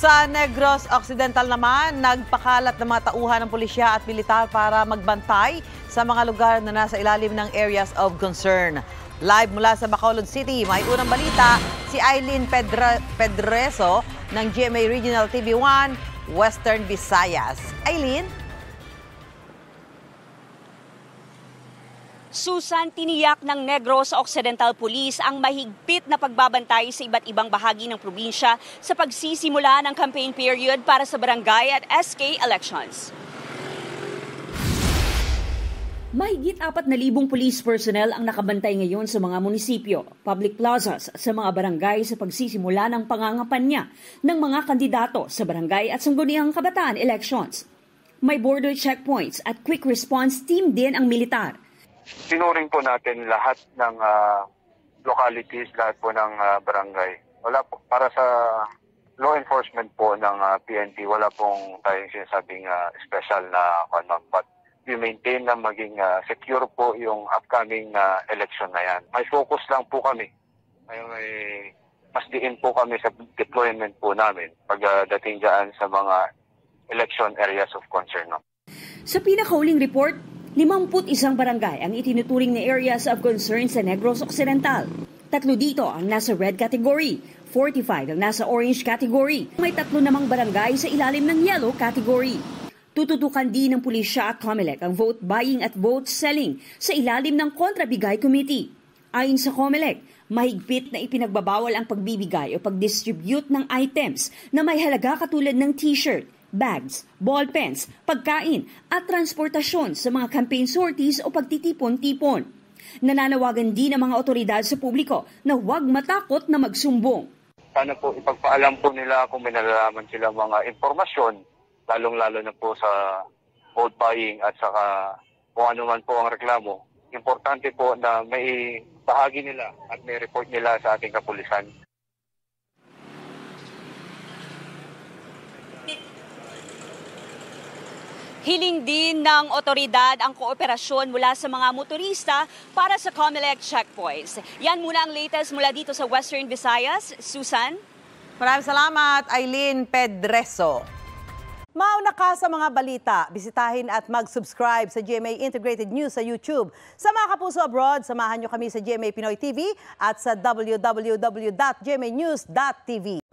Sa Negros Occidental naman, nagpakalat ng mga tauhan ng pulisya at militar para magbantay sa mga lugar na nasa ilalim ng areas of concern. Live mula sa Bacolod City, may unang balita si Eileen Pedreso ng GMA Regional TV1, Western Visayas. Eileen? Susan, tiniyak ng Negros Occidental Police ang mahigpit na pagbabantay sa iba't ibang bahagi ng probinsya sa pagsisimula ng campaign period para sa barangay at SK elections. Mahigit 4,000 police personnel ang nakabantay ngayon sa mga munisipyo, public plazas sa mga barangay sa pagsisimula ng pangangampanya ng mga kandidato sa barangay at sangguniang kabataan elections. May border checkpoints at quick response team din ang militar. Sinuring po natin lahat ng localities, lahat po ng barangay. Wala po, para sa law enforcement po ng PNP, wala pong tayong sinasabing special na but we maintain na maging secure po yung upcoming election na yan. May focus lang po kami. Mas diin po kami sa deployment po namin pagdating dyan sa mga election areas of concern. No? Sa pinakauling report, 51 barangay ang itinuturing na areas of concern sa Negros Occidental. 3 dito ang nasa red category, 45 ang nasa orange category. May 3 namang barangay sa ilalim ng yellow category. Tututukan din ng pulisya at COMELEC ang vote buying at vote selling sa ilalim ng Kontrabigay Committee. Ayon sa COMELEC, mahigpit na ipinagbabawal ang pagbibigay o pagdistribute ng items na may halaga katulad ng t-shirt, bags, ballpens, pagkain at transportasyon sa mga campaign sorties o pagtitipon-tipon. Nananawagan din ang mga otoridad sa publiko na huwag matakot na magsumbong. Sana po ipagpaalam po nila kung may nalalaman sila mga impormasyon, lalong-lalo na po sa vote buying at saka kung ano man po ang reklamo. Importante po na may bahagi nila at may report nila sa ating kapulisan. Hiling din ng otoridad ang kooperasyon mula sa mga motorista para sa COMELEC checkpoints. Yan muna ang latest mula dito sa Western Visayas. Susan? Maraming salamat, Eileen Pedreso. Mauna ka sa mga balita, bisitahin at mag-subscribe sa GMA Integrated News sa YouTube. Sa mga kapuso abroad, samahan nyo kami sa GMA Pinoy TV at sa www.gmanews.tv.